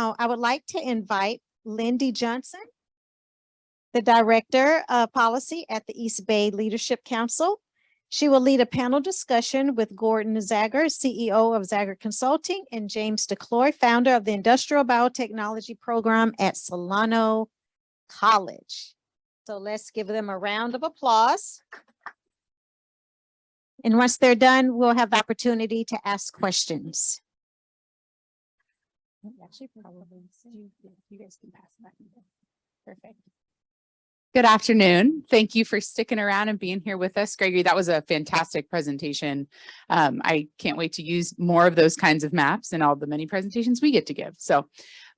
Now, I would like to invite Lindy Johnson, the Director of Policy at the East Bay Leadership Council. She will lead a panel discussion with Gordon Zagar, CEO of Zagar Consulting, and James DeKloe, founder of the Industrial Biotechnology program at Solano College. So let's give them a round of applause. And once they're done, we'll have the opportunity to ask questions. Actually, probably you guys can pass it back. Perfect. Good afternoon. Thank you for sticking around and being here with us, Gregory. That was a fantastic presentation. I can't wait to use more of those kinds of maps in all the many presentations we get to give. So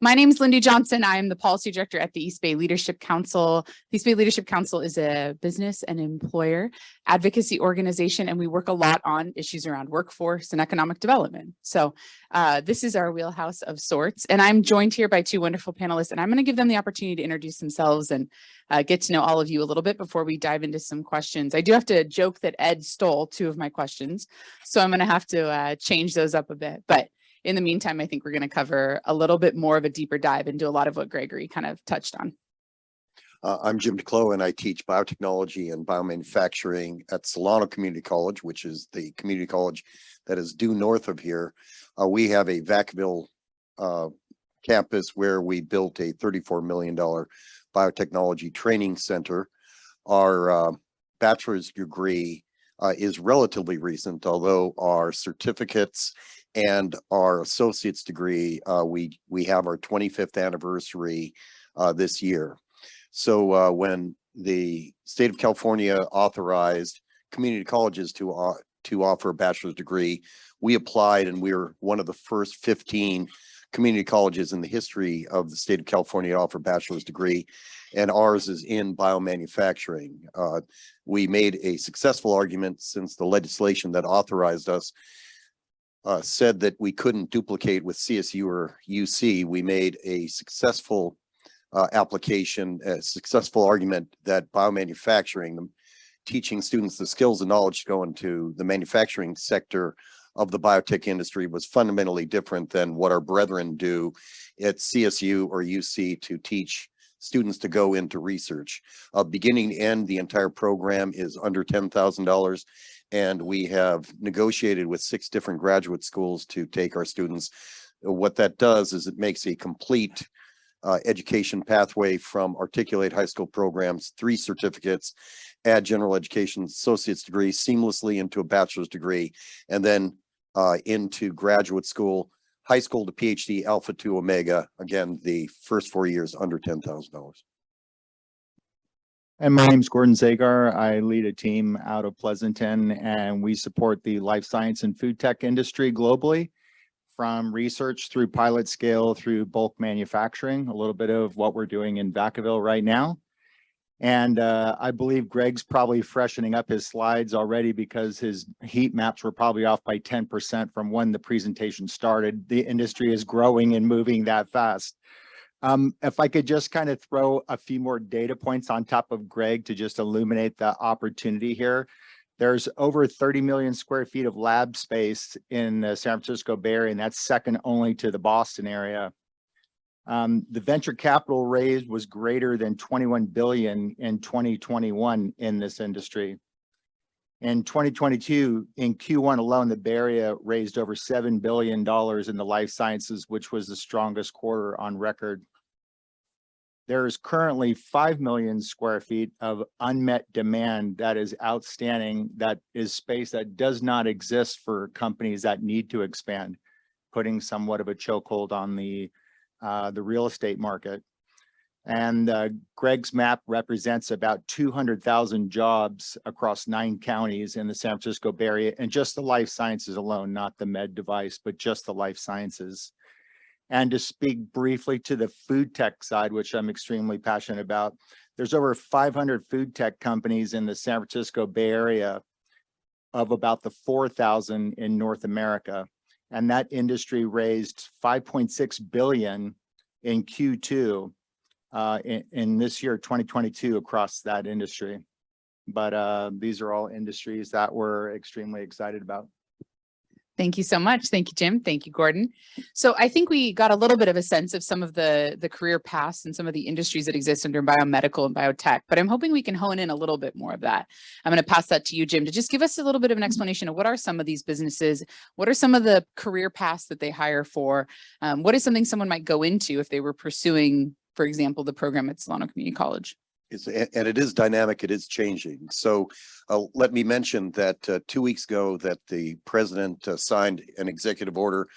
my name is Lindy Johnson. I am the Policy Director at the East Bay Leadership Council. The East Bay Leadership Council is a business and employer advocacy organization, and we work a lot on issues around workforce and economic development. So this is our wheelhouse of sorts, and I'm joined here by two wonderful panelists, and I'm going to give them the opportunity to introduce themselves and get to know all of you a little bit before we dive into some questions. I do have to joke that Ed stole two of my questions, so I'm going to have to change those up a bit. But in the meantime, I think we're going to cover a little bit more of a deeper dive into a lot of what Gregory kind of touched on. I'm Jim DeKloe, and I teach biotechnology and biomanufacturing at Solano Community College, which is the community college that is due north of here. We have a Vacaville campus where we built a $34 million biotechnology training center. Our bachelor's degree is relatively recent, although our certificates and our associate's degree, we have our 25th anniversary this year. So when the state of California authorized community colleges to offer a bachelor's degree, we applied, and we were one of the first 15 community colleges in the history of the state of California to offer a bachelor's degree, and ours is in biomanufacturing. We made a successful argument since the legislation that authorized us said that we couldn't duplicate with CSU or UC. We made a successful application, a successful argument that biomanufacturing, teaching students the skills and knowledge to go into the manufacturing sector of the biotech industry, was fundamentally different than what our brethren do at CSU or UC to teach students to go into research. Beginning to end, the entire program is under $10,000. And we have negotiated with 6 different graduate schools to take our students. What that does is it makes a complete education pathway from articulate high school programs, 3 certificates, add general education associate's degree seamlessly into a bachelor's degree, and then into graduate school, high school to PhD, Alpha to Omega. Again, the first 4 years under $10,000. And my name is Gordon Zagar. I lead a team out of Pleasanton, and we support the life science and food tech industry globally, from research through pilot scale through bulk manufacturing, a little bit of what we're doing in Vacaville right now. And I believe Greg's probably freshening up his slides already because his heat maps were probably off by 10% from when the presentation started. The industry is growing and moving that fast. If I could just kind of throw a few more data points on top of Greg to just illuminate the opportunity here. There's over 30 million square feet of lab space in the San Francisco Bay Area, and that's second only to the Boston area. The venture capital raised was greater than 21 billion in 2021 in this industry. In 2022, in Q1 alone, the Bay Area raised over $7 billion in the life sciences, which was the strongest quarter on record. There is currently 5 million square feet of unmet demand that is outstanding, that is space that does not exist for companies that need to expand, putting somewhat of a chokehold on the real estate market. And Greg's map represents about 200,000 jobs across 9 counties in the San Francisco Bay Area, and just the life sciences alone, not the med device, but just the life sciences. And to speak briefly to the food tech side, which I'm extremely passionate about, there's over 500 food tech companies in the San Francisco Bay Area of about the 4,000 in North America. And that industry raised 5.6 billion in Q2 in this year, 2022, across that industry. But these are all industries that we're extremely excited about. Thank you so much. Thank you, Jim. Thank you, Gordon. So I think we got a little bit of a sense of some of the career paths and some of the industries that exist under biomedical and biotech, but I'm hoping we can hone in a little bit more of that. I'm going to pass that to you, Jim, to just give us a little bit of an explanation of what are some of these businesses, what are some of the career paths that they hire for, what is something someone might go into if they were pursuing, for example, the program at Solano Community College. And it is dynamic, it is changing. So let me mention that 2 weeks ago that the president signed an executive order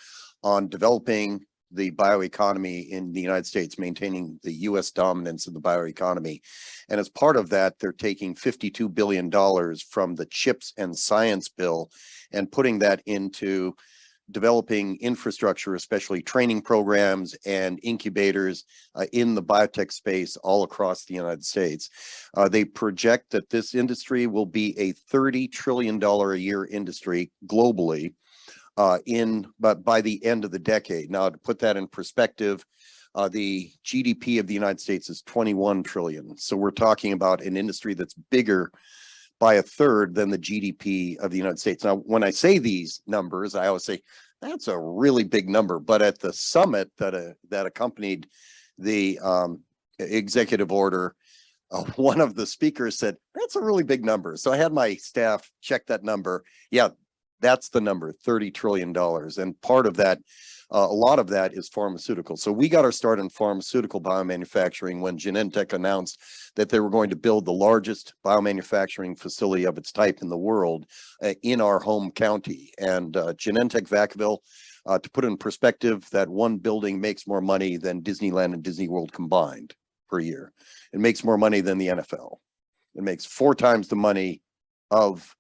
on developing the bioeconomy in the United States, maintaining the US dominance in the bioeconomy. And as part of that, they're taking $52 billion from the CHIPS and Science Bill and putting that into developing infrastructure, especially training programs and incubators in the biotech space all across the United States. They project that this industry will be a $30 trillion a year industry globally but by the end of the decade. Now, to put that in perspective, the GDP of the United States is 21 trillion. So we're talking about an industry that's bigger by a third than the GDP of the United States. Now, when I say these numbers, I always say that's a really big number. But at the summit that accompanied the executive order, one of the speakers said, that's a really big number. So I had my staff check that number. Yeah, that's the number, $30 trillion. And part of that, a lot of that is pharmaceutical. So we got our start in pharmaceutical biomanufacturing when Genentech announced that they were going to build the largest biomanufacturing facility of its type in the world in our home county. And Genentech Vacaville, to put in perspective, that one building makes more money than Disneyland and Disney World combined per year. It makes more money than the NFL. It makes 4 times the money of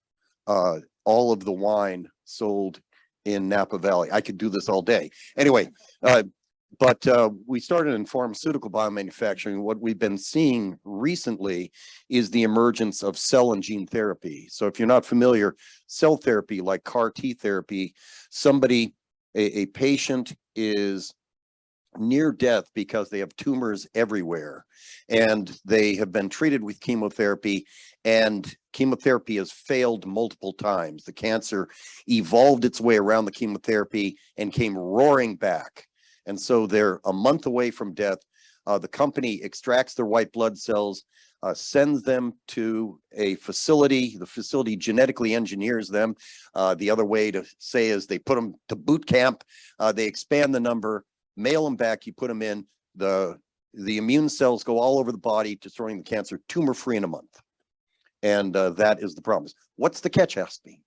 all of the wine sold in Napa Valley. I could do this all day. Anyway, but we started in pharmaceutical biomanufacturing. What we've been seeing recently is the emergence of cell and gene therapy. So if you're not familiar, cell therapy, like CAR T therapy, a patient is near death because they have tumors everywhere and they have been treated with chemotherapy, and chemotherapy has failed multiple times. The cancer evolved its way around the chemotherapy and came roaring back. And so they're a month away from death. The company extracts their white blood cells, sends them to a facility. The facility genetically engineers them. The other way to say is they put them to boot camp. They expand the number, mail them back, you put them in, the immune cells go all over the body, destroying the cancer, tumor-free in a month. And that is the promise. What's the catch, asked me?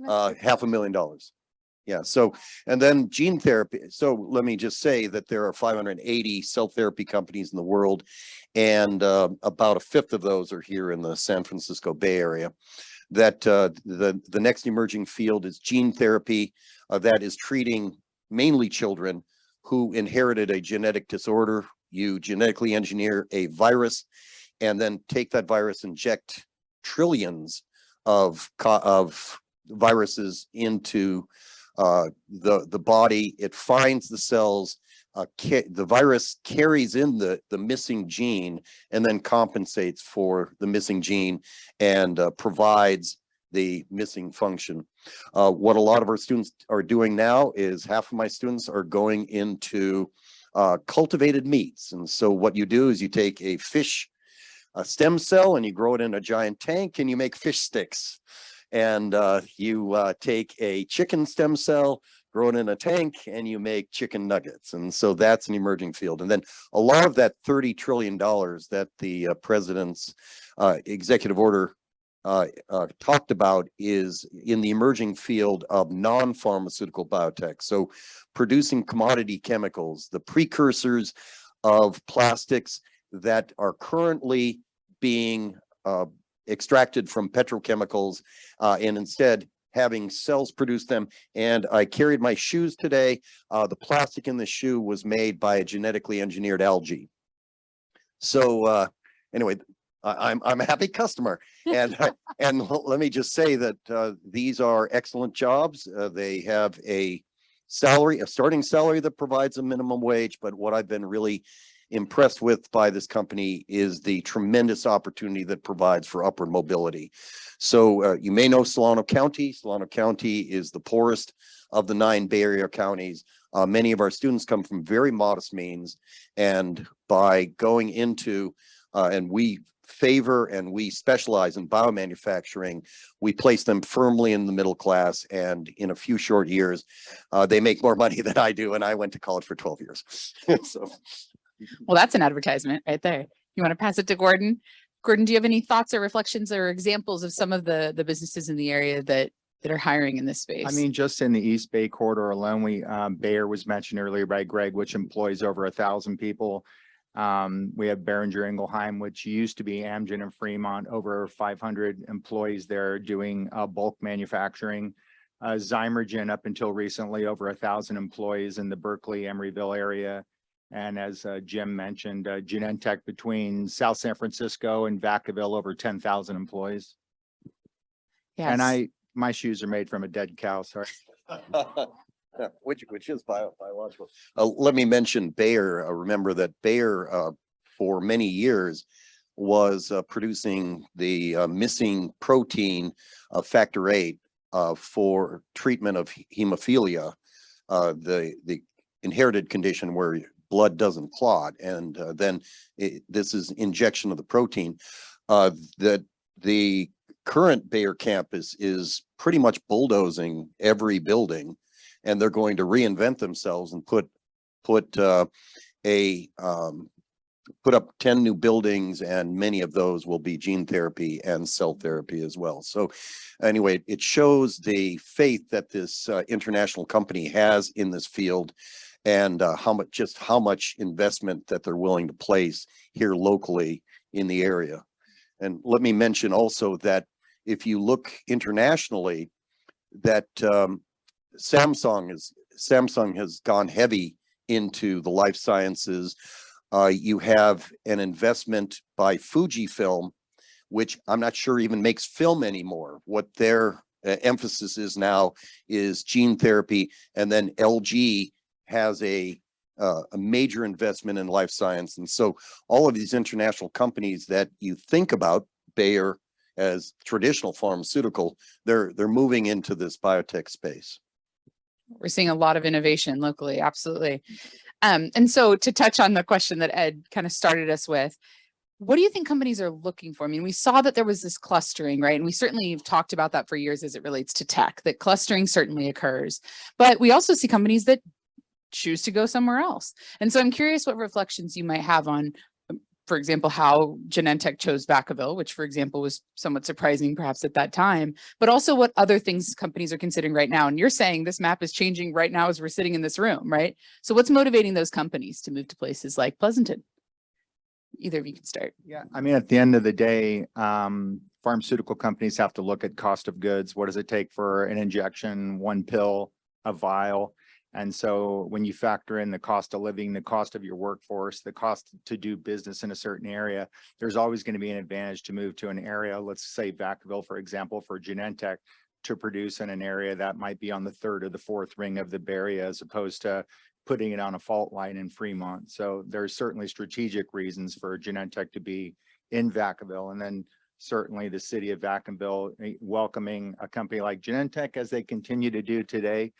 $500,000. Yeah, so, and then gene therapy. So let me just say that there are 580 cell therapy companies in the world, and about a fifth of those are here in the San Francisco Bay Area. That the next emerging field is gene therapy that is treating mainly children who inherited a genetic disorder. You genetically engineer a virus and then take that virus, inject trillions of viruses into the body. It finds the cells. The virus carries in the missing gene and then compensates for the missing gene and provides the missing function. What a lot of our students are doing now is half of my students are going into cultivated meats. And so what you do is you take a fish stem cell and you grow it in a giant tank and you make fish sticks. And you take a chicken stem cell, grow it in a tank, and you make chicken nuggets. And so that's an emerging field. And then a lot of that $30 trillion that the president's executive order talked about is in the emerging field of non-pharmaceutical biotech. So producing commodity chemicals, the precursors of plastics that are currently being extracted from petrochemicals and instead having cells produce them. And I carried my shoes today. The plastic in the shoe was made by a genetically engineered algae. So anyway, I'm a happy customer. And let me just say that these are excellent jobs. They have a starting salary that provides a minimum wage. But what I've been really impressed with by this company is the tremendous opportunity that provides for upward mobility. So you may know Solano County. Solano County is the poorest of the 9 Bay Area counties. Many of our students come from very modest means, and by going into, and we favor and we specialize in biomanufacturing, we place them firmly in the middle class, and in a few short years, they make more money than I do, and I went to college for 12 years. So, Well, that's an advertisement right there. You want to pass it to Gordon? Gordon, do you have any thoughts or reflections or examples of some of the businesses in the area that are hiring in this space? I mean, just in the East Bay corridor alone, Bayer was mentioned earlier by Greg, which employs over 1,000 people. We have Behringer Ingelheim, which used to be Amgen and Fremont, over 500 employees there doing bulk manufacturing. Zymergen, up until recently, over 1,000 employees in the Berkeley, Emeryville area. And as Jim mentioned, Genentech between South San Francisco and Vacaville, over 10,000 employees. Yes. And my shoes are made from a dead cow, sorry. which is biological. Let me mention Bayer. Remember that Bayer, for many years, was producing the missing protein factor VIII for treatment of hemophilia, the inherited condition where blood doesn't clot, and then this is injection of the protein. That the current Bayer campus is pretty much bulldozing every building, and they're going to reinvent themselves and put up 10 new buildings, and many of those will be gene therapy and cell therapy as well. So anyway, it shows the faith that this international company has in this field, and how much investment that they're willing to place here locally in the area. And let me mention also that if you look internationally, that Samsung has gone heavy into the life sciences. You have an investment by Fujifilm, which I'm not sure even makes film anymore. What their emphasis is now is gene therapy, and then LG has a major investment in life science. And so all of these international companies that you think about, Bayer as traditional pharmaceutical, they're moving into this biotech space. We're seeing a lot of innovation locally, absolutely. And so to touch on the question that Ed kind of started us with, what do you think companies are looking for? I mean, we saw that there was this clustering, right? And we certainly have talked about that for years as it relates to tech, that clustering certainly occurs. But we also see companies that choose to go somewhere else. And so I'm curious what reflections you might have on, for example, how Genentech chose Vacaville, which, for example, was somewhat surprising perhaps at that time, but also what other things companies are considering right now. And you're saying this map is changing right now as we're sitting in this room, right? So what's motivating those companies to move to places like Pleasanton? Either of you can start. Yeah, I mean, at the end of the day, pharmaceutical companies have to look at cost of goods. What does it take for an injection, one pill, a vial? And so when you factor in the cost of living, the cost of your workforce, the cost to do business in a certain area, there's always going to be an advantage to move to an area, let's say Vacaville, for example, for Genentech, to produce in an area that might be on the 3rd or the 4th ring of the Bay Area, as opposed to putting it on a fault line in Fremont. So there's certainly strategic reasons for Genentech to be in Vacaville. And then certainly the city of Vacaville welcoming a company like Genentech, as they continue to do today,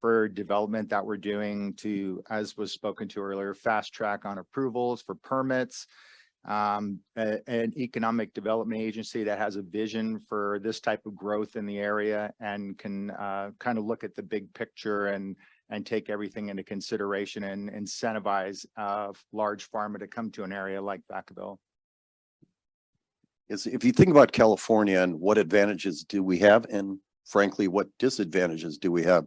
for development that we're doing to, as was spoken to earlier, fast track on approvals for permits, an economic development agency that has a vision for this type of growth in the area and can kind of look at the big picture and take everything into consideration and incentivize large pharma to come to an area like Vacaville. If you think about California and what advantages do we have, and frankly, what disadvantages do we have?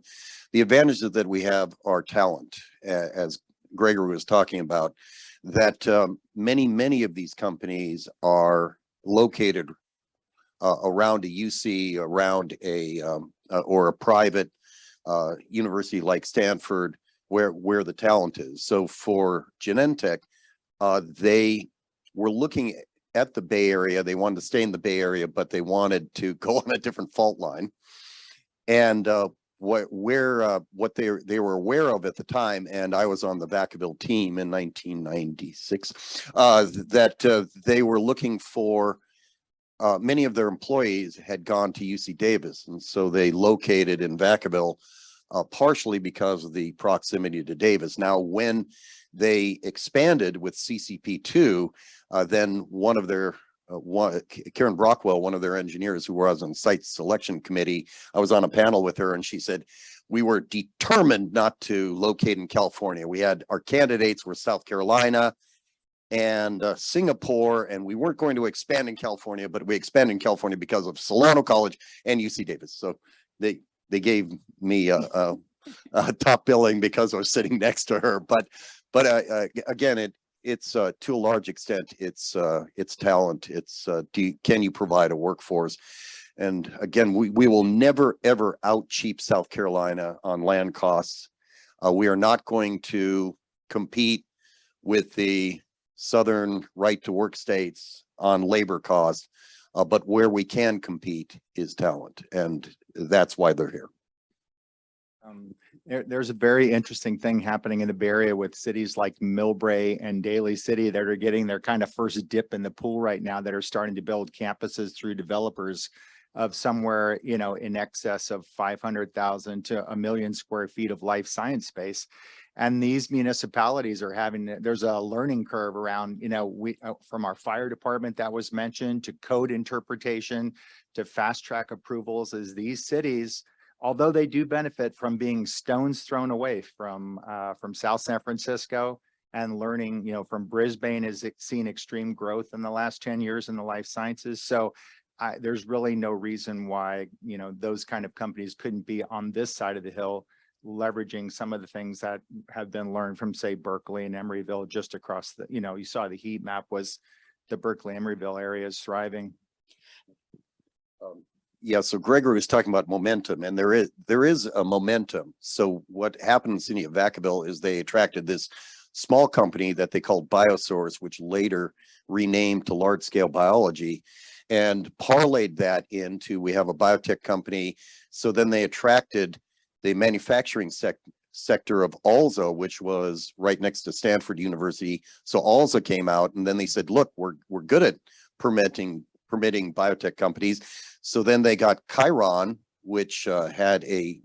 The advantages that we have are talent, as Gregory was talking about, that many of these companies are located around a UC, around or a private university like Stanford, where the talent is. So for Genentech, they were looking at the Bay Area. They wanted to stay in the Bay Area, but they wanted to go on a different fault line. And what they were aware of at the time, and I was on the Vacaville team in 1996, that they were looking for many of their employees had gone to UC Davis, and so they located in Vacaville, partially because of the proximity to Davis. Now, when they expanded with CCP2, then one of their Karen Brockwell, one of their engineers who was on site selection committee, I was on a panel with her, and she said, we were determined not to locate in California. We had our candidates were South Carolina and Singapore, and we weren't going to expand in California, but we expanded in California because of Solano College and UC Davis. So they gave me a top billing because I was sitting next to her. But again, it's to a large extent, it's talent. It's can you provide a workforce? And again, we will never ever out cheap South Carolina on land costs. We are not going to compete with the Southern right to work states on labor costs, but where we can compete is talent, and that's why they're here. There's a very interesting thing happening in the Bay Area with cities like Millbrae and Daly City that are getting their kind of first dip in the pool right now, that are starting to build campuses through developers of somewhere, in excess of 500,000 to 1 million square feet of life science space. And these municipalities are there's a learning curve around, from our fire department that was mentioned, to code interpretation, to fast track approvals, as these cities, although they do benefit from being stones thrown away from South San Francisco, and learning, from Brisbane has seen extreme growth in the last 10 years in the life sciences. So there's really no reason why, those kind of companies couldn't be on this side of the hill, leveraging some of the things that have been learned from, say, Berkeley and Emeryville, just across the, you saw the heat map was the Berkeley Emeryville area is thriving. Yeah, so Gregory was talking about momentum, and there is a momentum. So what happened in the city of Vacaville is they attracted this small company that they called Biosource, which later renamed to Large Scale Biology, and parlayed that into, we have a biotech company. So then they attracted the manufacturing sector of ALSA, which was right next to Stanford University. So ALSA came out, and then they said, look, we're good at permitting biotech companies. So then they got Chiron, which had a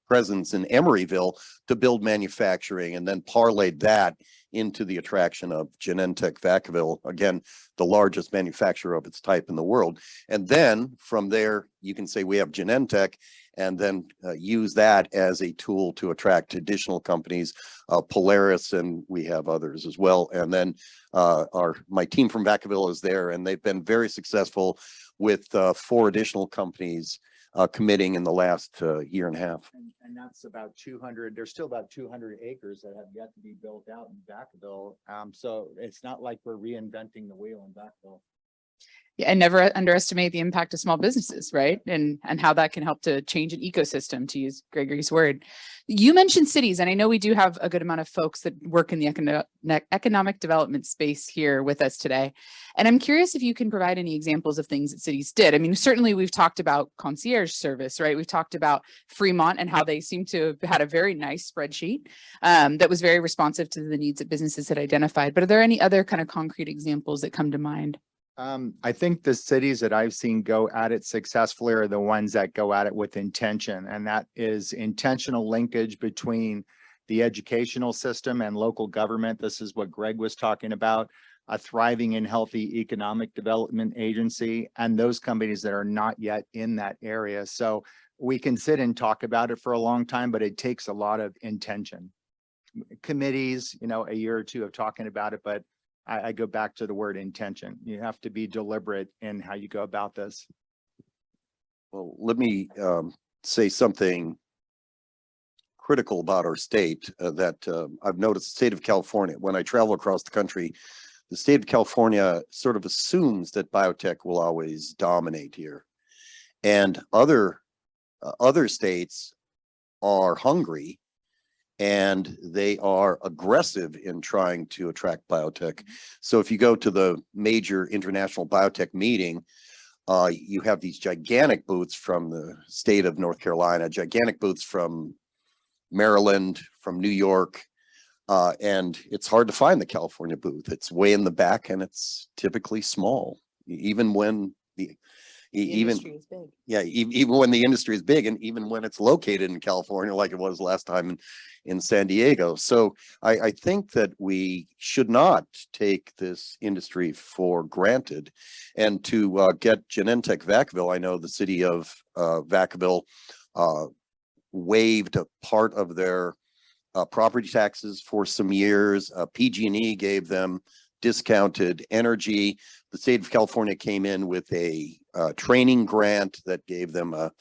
presence in Emeryville, to build manufacturing, and then parlayed that into the attraction of Genentech Vacaville, again, the largest manufacturer of its type in the world. And then from there, you can say we have Genentech, and then use that as a tool to attract additional companies, Polaris, and we have others as well. And then my team from Vacaville is there, and they've been very successful with 4 additional companies committing in the last year and a half. And that's about 200. There's still about 200 acres that have yet to be built out in Vacaville. So it's not like we're reinventing the wheel in Vacaville. Yeah, and never underestimate the impact of small businesses, right? And how that can help to change an ecosystem, to use Gregory's word. You mentioned cities, and I know we do have a good amount of folks that work in the economic development space here with us today. And I'm curious if you can provide any examples of things that cities did. I mean, certainly we've talked about concierge service, right? We've talked about Fremont and how they seem to have had a very nice spreadsheet that was very responsive to the needs that businesses had identified. But are there any other kind of concrete examples that come to mind? I think the cities that I've seen go at it successfully are the ones that go at it with intention, and that is intentional linkage between the educational system and local government. This is what Greg was talking about, a thriving and healthy economic development agency, and those companies that are not yet in that area. So we can sit and talk about it for a long time, but it takes a lot of intention. Committees, a year or two of talking about it, but I go back to the word intention. You have to be deliberate in how you go about this. Well, let me say something critical about our state that I've noticed. The state of California, when I travel across the country, the state of California sort of assumes that biotech will always dominate here. And other states are hungry, and they are aggressive in trying to attract biotech. So if you go to the major international biotech meeting, You have these gigantic booths from the state of North Carolina, gigantic booths from Maryland, from New York, and it's hard to find the California booth. It's way in the back and it's typically small, even when Industry is big. yeah, even when the industry is big and even when it's located in California, like it was last time in San Diego. So I think that we should not take this industry for granted. And to get Genentech Vacaville, I know the city of Vacaville waived a part of their property taxes for some years. PG&E gave them discounted energy. The state of California came in with a training grant that gave them $1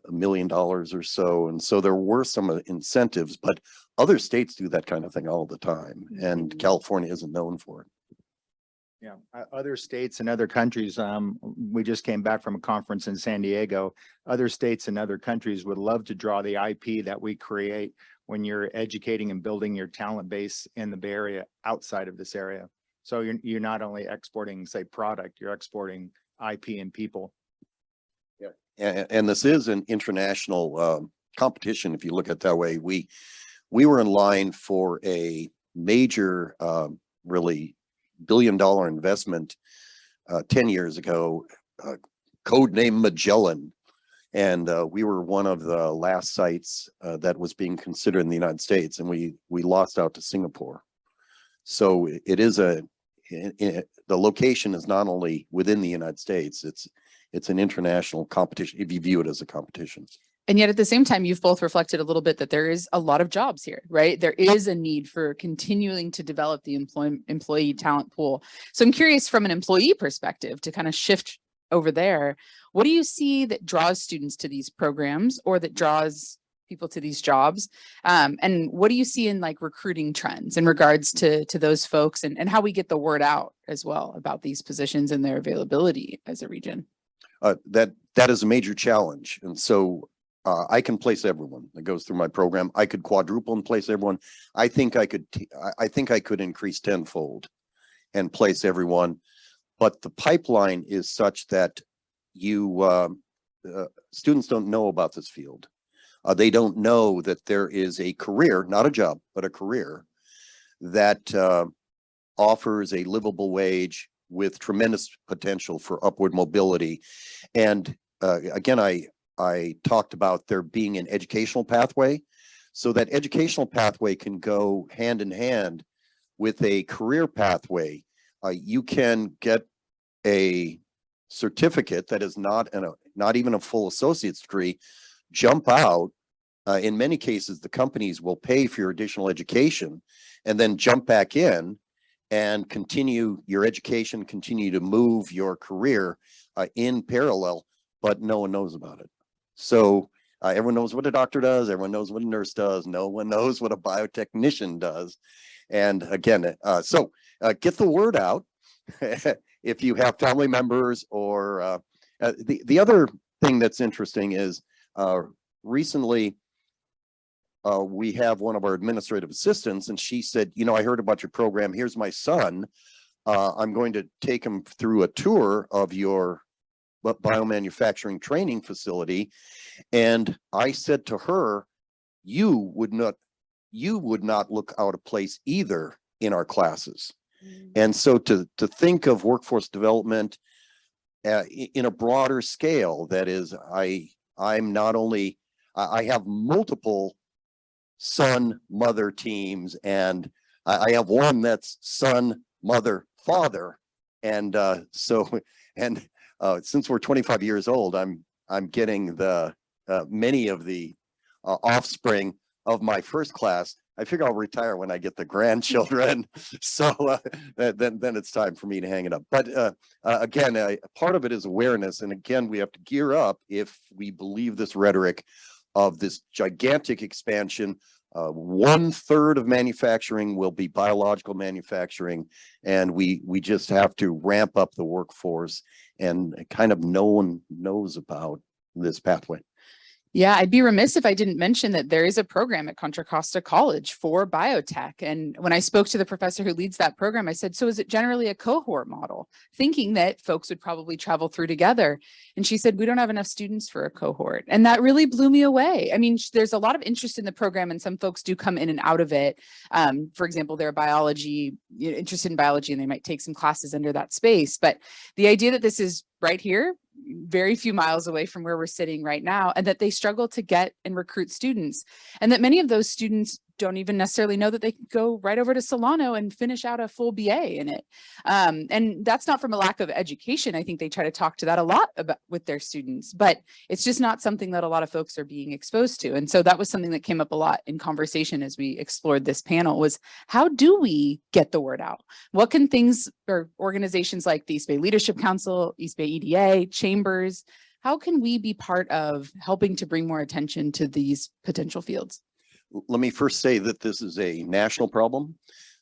million or so. And so there were some incentives, but other states do that kind of thing all the time. And California isn't known for it. Yeah, other states and other countries, we just came back from a conference in San Diego. Other states and other countries would love to draw the IP that we create when you're educating and building your talent base in the Bay Area outside of this area. So you're not only exporting, say, product, you're exporting IP and people. Yeah, and this is an international competition. If you look at it that way, we were in line for a major, really billion-dollar investment 10 years ago, codename Magellan. And we were one of the last sites that was being considered in the United States, and we lost out to Singapore. So it is the location is not only within the United States, it's an international competition if you view it as a competition. And yet at the same time, you've both reflected a little bit that there is a lot of jobs here, right? There is a need for continuing to develop the employee talent pool. So I'm curious from an employee perspective to kind of shift over there. What do you see that draws students to these programs or that draws people to these jobs? And what do you see in like recruiting trends in regards to those folks and how we get the word out as well about these positions and their availability as a region? That is a major challenge. And so I can place everyone that goes through my program. I could quadruple and place everyone. I think I could increase tenfold and place everyone. But the pipeline is such that students don't know about this field. They don't know that there is a career, not a job, but a career that offers a livable wage with tremendous potential for upward mobility. And again, I talked about there being an educational pathway. So that educational pathway can go hand in hand with a career pathway. You can get a certificate that is not even a full associate's degree, jump out. In many cases, the companies will pay for your additional education and then jump back in and continue your education, continue to move your career in parallel, but no one knows about it. So everyone knows what a doctor does. Everyone knows what a nurse does. No one knows what a biotechnician does. And again, so get the word out. If you have family members or the other thing that's interesting is recently we have one of our administrative assistants and she said, you know, I heard about your program. Here's my son. I'm going to take him through a tour of your biomanufacturing training facility. And I said to her, you would not look out of place either in our classes. And so to think of workforce development in a broader scale, that is, I'm not only, I have multiple son, mother teams, and I have one that's son, mother, father. And since we're 25 years old, I'm getting the many of the offspring of my first class. I figure I'll retire when I get the grandchildren. So then it's time for me to hang it up. But again, part of it is awareness. And again, we have to gear up if we believe this rhetoric of this gigantic expansion. 1/3 of manufacturing will be biological manufacturing. And we just have to ramp up the workforce, and kind of no one knows about this pathway. Yeah, I'd be remiss if I didn't mention that there is a program at Contra Costa College for biotech. And when I spoke to the professor who leads that program, I said, so is it generally a cohort model? Thinking that folks would probably travel through together. And she said, we don't have enough students for a cohort. And that really blew me away. I mean, there's a lot of interest in the program and some folks do come in and out of it. For example, they're interested in biology and they might take some classes under that space. But the idea that this is right here, very few miles away from where we're sitting right now, and that they struggle to get and recruit students, and that many of those students don't even necessarily know that they can go right over to Solano and finish out a full BA in it. And that's not from a lack of education. I think they try to talk to that a lot about with their students, but it's just not something that a lot of folks are being exposed to. And so that was something that came up a lot in conversation as we explored this panel, was how do we get the word out? What can things or organizations like the East Bay Leadership Council, East Bay EDA, chambers, how can we be part of helping to bring more attention to these potential fields? Let me first say that this is a national problem.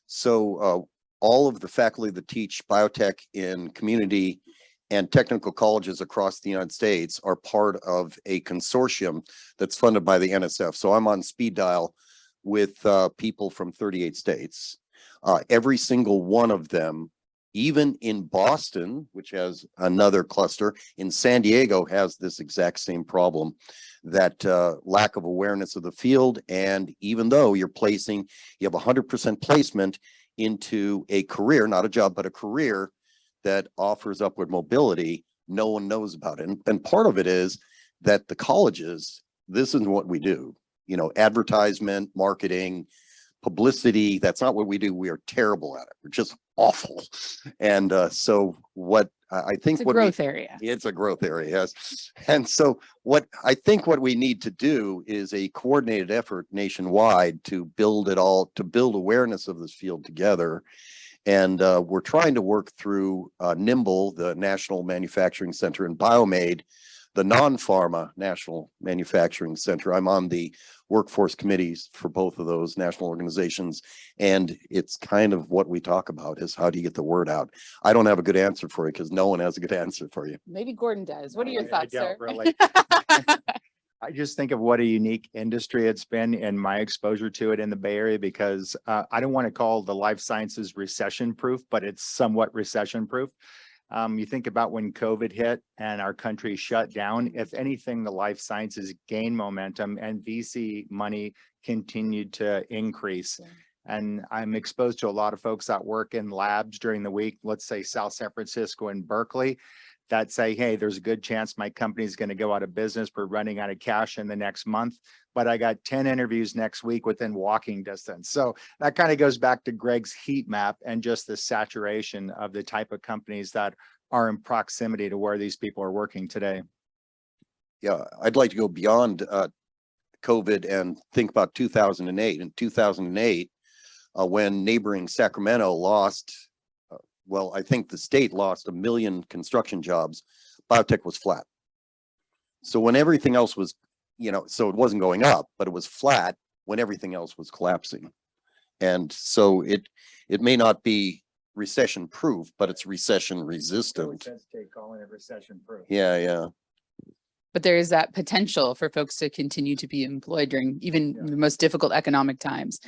So all of the faculty that teach biotech in community and technical colleges across the United States are part of a consortium that's funded by the NSF. So I'm on speed dial with people from 38 states. Every single one of them, even in Boston, which has another cluster, in San Diego has this exact same problem, that lack of awareness of the field. And even though you have 100% placement into a career, not a job, but a career that offers upward mobility, no one knows about it. And part of it is that the colleges, this is what we do, advertisement, marketing, publicity, that's not what we do. We are terrible at it. We're just awful. And so what I think it's a growth area. It's a growth area, yes. And so what we need to do is a coordinated effort nationwide to build awareness of this field together. And we're trying to work through NIMBLE, the National Manufacturing Center, and BioMade, the non-pharma National Manufacturing Center. I'm on the workforce committees for both of those national organizations. And it's kind of what we talk about is how do you get the word out? I don't have a good answer for you because no one has a good answer for you. Maybe Gordon does. What are your thoughts, sir? Really. I just think of what a unique industry it's been and my exposure to it in the Bay Area, because I don't want to call the life sciences recession proof, but it's somewhat recession proof. You think about when COVID hit and our country shut down, if anything, the life sciences gained momentum and VC money continued to increase. Yeah. And I'm exposed to a lot of folks that work in labs during the week, let's say South San Francisco and Berkeley, that say, hey, there's a good chance my company is going to go out of business. We're running out of cash in the next month, but I got 10 interviews next week within walking distance. So that kind of goes back to Greg's heat map and just the saturation of the type of companies that are in proximity to where these people are working today. Yeah, I'd like to go beyond COVID and think about 2008. In 2008, when neighboring Sacramento lost, well, I think the state lost 1 million construction jobs, biotech was flat. So when everything else was, so it wasn't going up, but it was flat when everything else was collapsing. And so it may not be recession proof, but it's recession resistant. Calling it recession proof. Yeah. But there is that potential for folks to continue to be employed during even the most difficult economic times.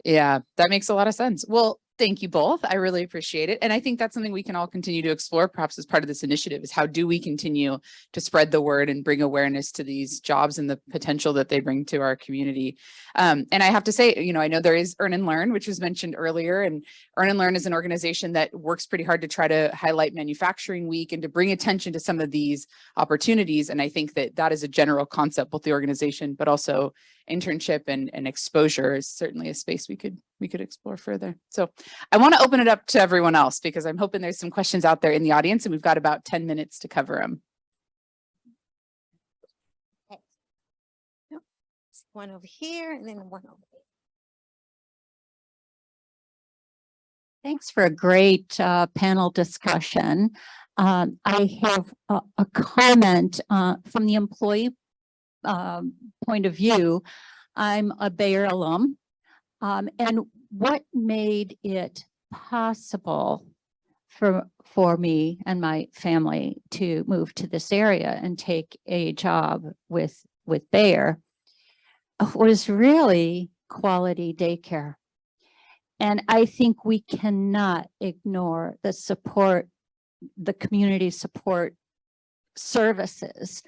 Yeah, that makes a lot of sense. Well, thank you both. I really appreciate it. And I think that's something we can all continue to explore, perhaps as part of this initiative, is how do we continue to spread the word and bring awareness to these jobs and the potential that they bring to our community. And I have to say, I know there is Earn and Learn, which was mentioned earlier, and Earn and Learn is an organization that works pretty hard to try to highlight Manufacturing Week and to bring attention to some of these opportunities. And I think that that is a general concept, both the organization, but also internship and exposure is certainly a space we could explore further. So I want to open it up to everyone else because I'm hoping there's some questions out there in the audience, and we've got about 10 minutes to cover them. Okay. One over here and then one over there. Thanks for a great panel discussion. I have a comment from the employee point of view. I'm a Bayer alum, and what made it possible for me and my family to move to this area and take a job with with Bayer was really quality daycare. And I think we cannot ignore the support, the community support services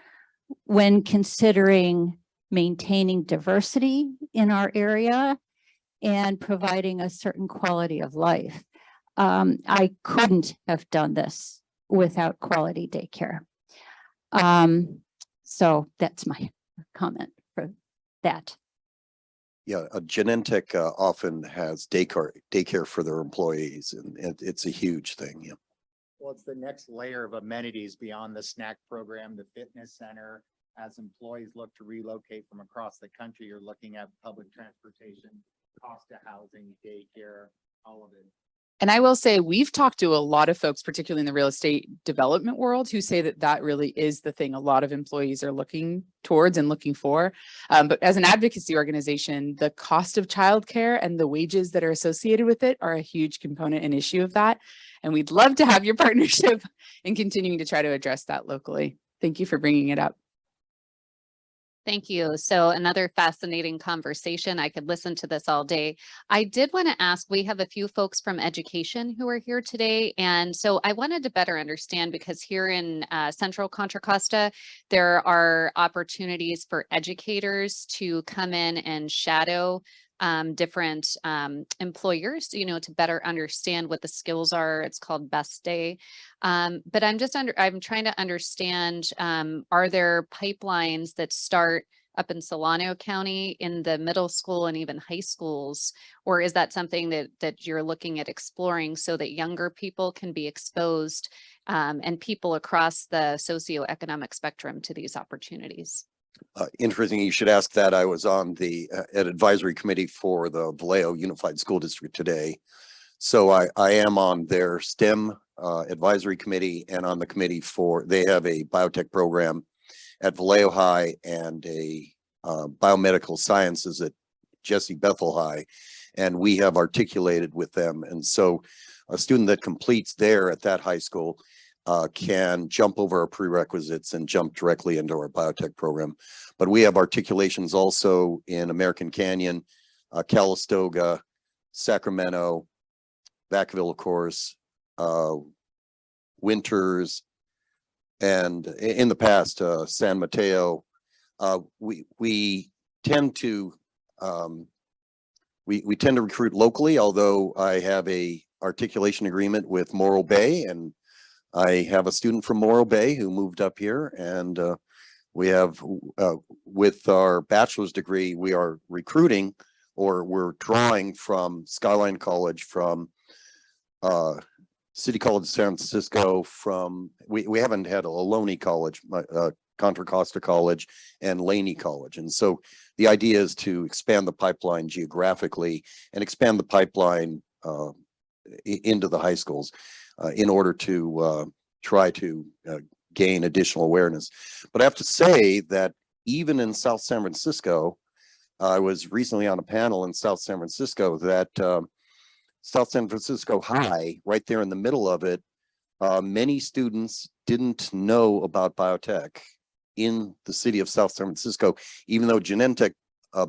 when considering maintaining diversity in our area and providing a certain quality of life. I couldn't have done this without quality daycare. So that's my comment for that. Yeah, Genentech often has daycare for their employees, and it's a huge thing. Yeah. Well, it's the next layer of amenities beyond the snack program, the fitness center. As employees look to relocate from across the country, you're looking at public transportation, cost of housing, daycare, all of it. And I will say, we've talked to a lot of folks, particularly in the real estate development world, who say that that really is the thing a lot of employees are looking towards and looking for. But as an advocacy organization, the cost of childcare and the wages that are associated with it are a huge component and issue of that. And we'd love to have your partnership in continuing to try to address that locally. Thank you for bringing it up. Thank you. So another fascinating conversation. I could listen to this all day. I did want to ask, we have a few folks from education who are here today. And so I wanted to better understand, because here in Central Contra Costa, there are opportunities for educators to come in and shadow different employers, to better understand what the skills are. It's called Best Day. But I'm trying to understand, are there pipelines that start up in Solano County in the middle school and even high schools? Or is that something that you're looking at exploring so that younger people can be exposed and people across the socioeconomic spectrum to these opportunities? Interesting, you should ask that. I was on the advisory committee for the Vallejo Unified School District today. So I am on their STEM advisory committee and on the committee they have a biotech program at Vallejo High and a biomedical sciences at Jesse Bethel High. And we have articulated with them. And so a student that completes there at that high school can jump over our prerequisites and jump directly into our biotech program. But we have articulations also in American Canyon, Calistoga, Sacramento, Vacaville, of course, Winters, and in the past, San Mateo. We tend to we tend to recruit locally, although I have a articulation agreement with Morro Bay, and I have a student from Morro Bay who moved up here, and we have, with our bachelor's degree, we are recruiting, or we're drawing from Skyline College, from City College San Francisco, from, we haven't had Ohlone College, Contra Costa College, and Laney College. And so the idea is to expand the pipeline geographically and expand the pipeline into the high schools. In order to try to gain additional awareness. But I have to say that even in South San Francisco, I was recently on a panel in South San Francisco that South San Francisco High, right there in the middle of it, many students didn't know about biotech in the city of South San Francisco, even though Genentech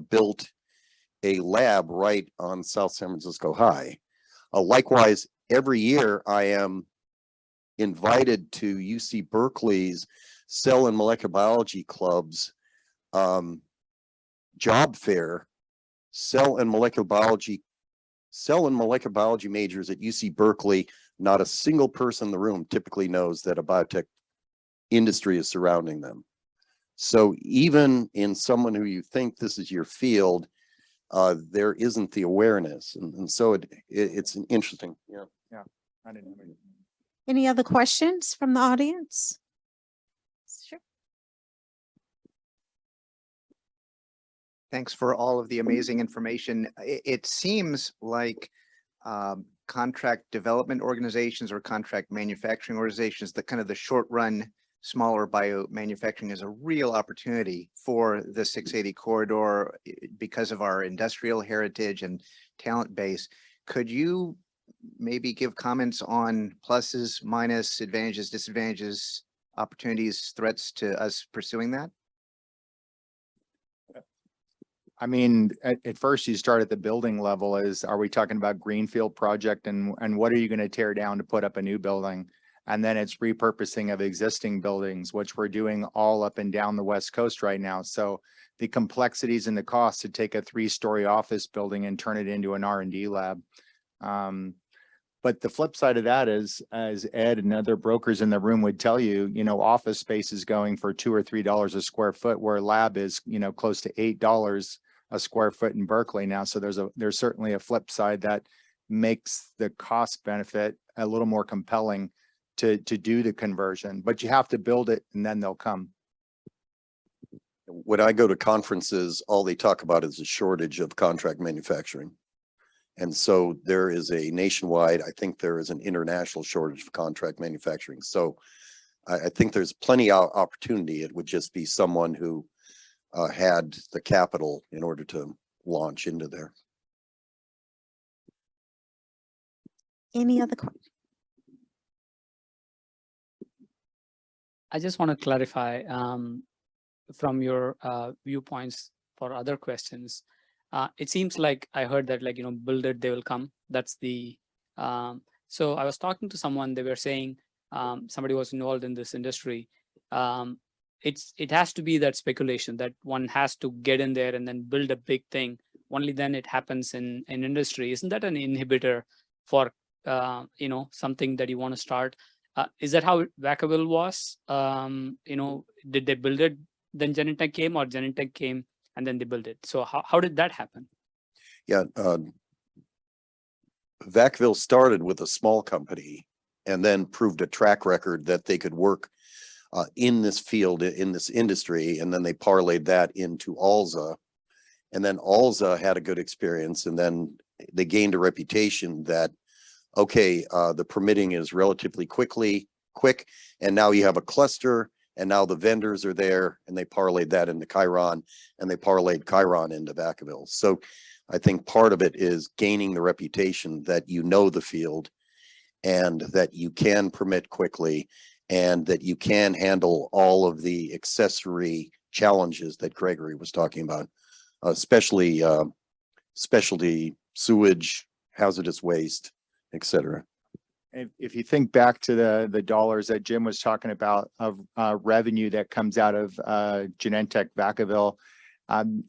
built a lab right on South San Francisco High. Likewise, every year I am invited to UC Berkeley's Cell and Molecular Biology Club's job fair. Cell and molecular biology majors at UC Berkeley. Not a single person in the room typically knows that a biotech industry is surrounding them. So even in someone who you think this is your field, there isn't the awareness, and so it's an interesting. Yeah. I didn't know. Any other questions from the audience? Sure. Thanks for all of the amazing information. It seems like contract development organizations or contract manufacturing organizations, the kind of the short run, smaller bio manufacturing is a real opportunity for the 680 corridor because of our industrial heritage and talent base. Could you maybe give comments on pluses, minus, advantages, disadvantages, opportunities, threats to us pursuing that? I mean, at first you start at the building level are we talking about greenfield project and what are you going to tear down to put up a new building? And then it's repurposing of existing buildings, which we're doing all up and down the West Coast right now. So the complexities and the cost to take a 3-story office building and turn it into an R&D lab. But the flip side of that is, as Ed and other brokers in the room would tell you, office space is going for $2 or $3 a square foot, where lab is, close to $8 a square foot in Berkeley now. So there's certainly a flip side that makes the cost benefit a little more compelling to do the conversion, but you have to build it and then they'll come. When I go to conferences, all they talk about is a shortage of contract manufacturing. And so there is a nationwide, I think there is an international shortage of contract manufacturing. So I think there's plenty of opportunity. It would just be someone who had the capital in order to launch into there. Any other questions? I just want to clarify from your viewpoints for other questions. It seems like I heard that build it, they will come. That's the, so I was talking to someone, they were saying somebody was involved in this industry. It has to be that speculation that one has to get in there and then build a big thing. Only then it happens in industry. Isn't that an inhibitor for, something that you want to start? Is that how Vacaville was? Did they build it, then Genentech came, or Genentech came and then they built it? So how did that happen? Yeah, Vacaville started with a small company and then proved a track record that they could work in this field, in this industry, and then they parlayed that into Alza. And then Alza had a good experience, and then they gained a reputation that, okay, the permitting is relatively quick, and now you have a cluster, and now the vendors are there, and they parlayed that into Chiron, and they parlayed Chiron into Vacaville. So I think part of it is gaining the reputation that you know the field, and that you can permit quickly, and that you can handle all of the accessory challenges that Gregory was talking about, especially specialty sewage, hazardous waste, etc. If you think back to the dollars that Jim was talking about of revenue that comes out of Genentech Vacaville,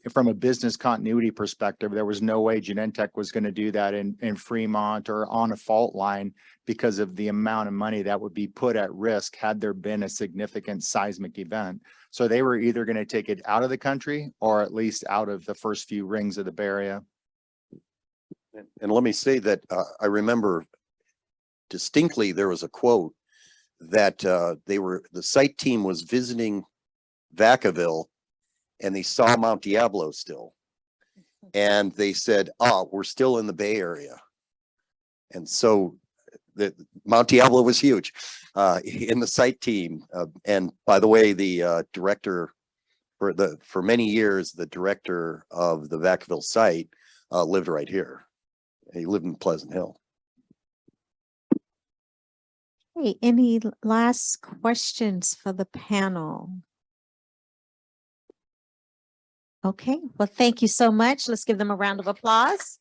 from a business continuity perspective, there was no way Genentech was going to do that in Fremont or on a fault line because of the amount of money that would be put at risk had there been a significant seismic event. So they were either going to take it out of the country or at least out of the first few rings of the Bay Area. And let me say that I remember distinctly there was a quote that the site team was visiting Vacaville and they saw Mount Diablo still, and they said, we're still in the Bay Area. And so the Mount Diablo was huge in the site team. And by the way, the director for many years, the director of the Vacaville site lived right here. He lived in Pleasant Hill. Hey, any last questions for the panel? Okay, well, thank you so much. Let's give them a round of applause.